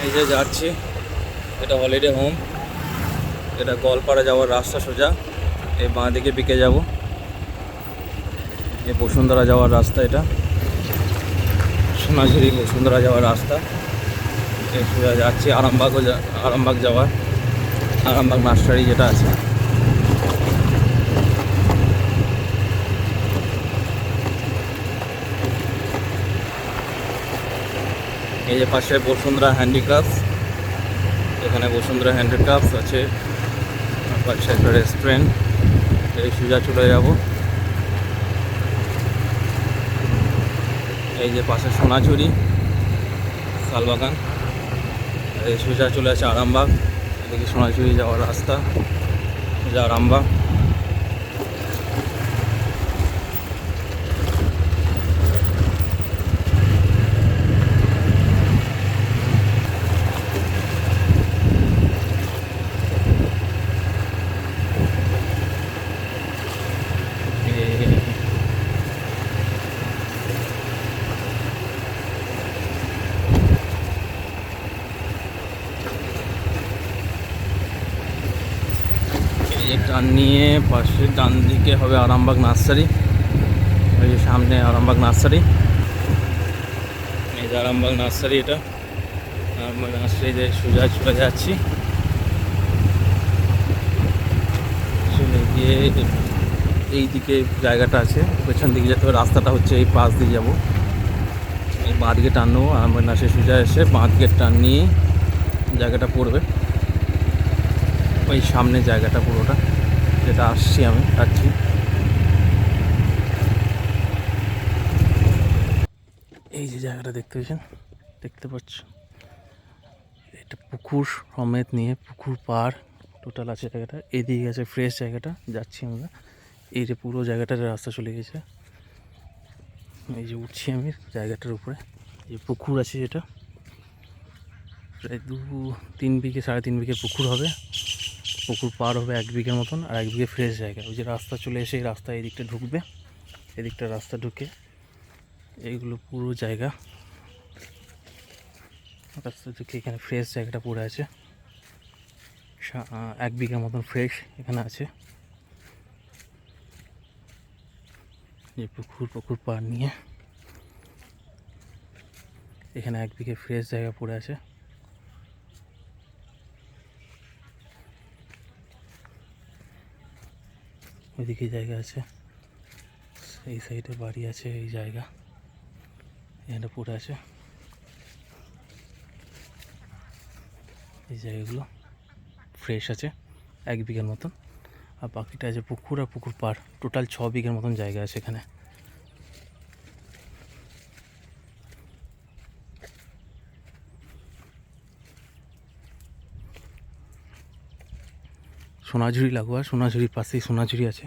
এই যে যাচ্ছি, এটা হলিডে হোম, এটা গোয়ালপাড়া যাওয়ার রাস্তা সোজা। এই বাঁ দিকে বিকে যাব, এই বসুন্ধরা যাওয়ার রাস্তা, এটা সোনাঝুরি বসুন্ধরা যাওয়ার রাস্তা। এই সোজা যাচ্ছি আরামবাগ যাওয়ার, আরামবাগ নার্সারি যেটা আছে। এই যে পাশে বসুন্ধরা হ্যান্ডিক্রাফটস, এখানে বসুন্ধরা হ্যান্ডিক্রাফটস আছে, পাশে একটা রেস্টুরেন্ট। এই সোজা চলে যাব, এই যে পাশে সোনাঝুরি শালবাগান। এই সোজা চলে আছে আরামবাগ, এদিকে সোনাঝুরি যাওয়ার রাস্তা, সোজা আরামবাগ। টান নিয়ে পাশে ডান দিকে হবে আরামবাগ নার্সারি। ওই যে সামনে আরামবাগ নার্সারি, এই যে আরামবাগ নার্সারি, এটা আরামবাগ নার্সারি। যে সোজা চলে যাচ্ছি, চলে গিয়ে এই দিকে জায়গাটা আছে, পেছন দিকে যেতে হবে। রাস্তাটা হচ্ছে এই পাশ দিয়ে যাবো, এই বাঁ দিকে টান নেবো, আরামবাগ নার্সারি সোজা এসে বাঁ দিকে টান নিয়ে জায়গাটা পড়বে। ওই সামনে জায়গাটা পুরোটা যেটা আমি যাচ্ছি। এই যে জায়গাটা দেখতে পাচ্ছ, এটা পুকুর সমেত নিয়ে, পুকুর পাড় টোটাল আছে জায়গাটা। এদিকে আছে ফ্রেশ জায়গাটা, যাচ্ছি আমরা। এই যে পুরো জায়গাটার রাস্তা চলে গেছে, এই যে উঠছি আমি জায়গাটার উপরে। এই পুকুর আছে, যেটা প্রায় 2-3 বিঘে, 3.5 বিঘে পুকুর হবে। পুকুর পার হবে 1 বিঘের মতন, আর 1 বিঘে ফ্রেশ জায়গা। ওই যে রাস্তা চলে এসে এই রাস্তা এই দিকটা ঢুকবে, এদিকটা রাস্তা ঢুকে এইগুলো পুরো জায়গা রাস্তা ঢুকে এখানে ফ্রেশ জায়গাটা পড়ে আছে। 1 বিঘার মতন ফ্রেশ এখানে আছে। যে পুকুর পার নিয়ে এখানে 1 বিঘে ফ্রেশ জায়গা পড়ে আছে। ওইদিকে জায়গা আছে, এই সাইডে বাড়ি আছে, এই জায়গা এখানে পড়ে আছে। এই জায়গাগুলো ফ্রেশ আছে 1 বিঘার মতন, আর বাকিটা আছে পুকুর আর পুকুর পাড়। টোটাল 6 বিঘার মতন জায়গা আছে এখানে। সোনাঝুরি লাগোয়া, সোনাঝুরির পাশেই সোনাঝুরি আছে।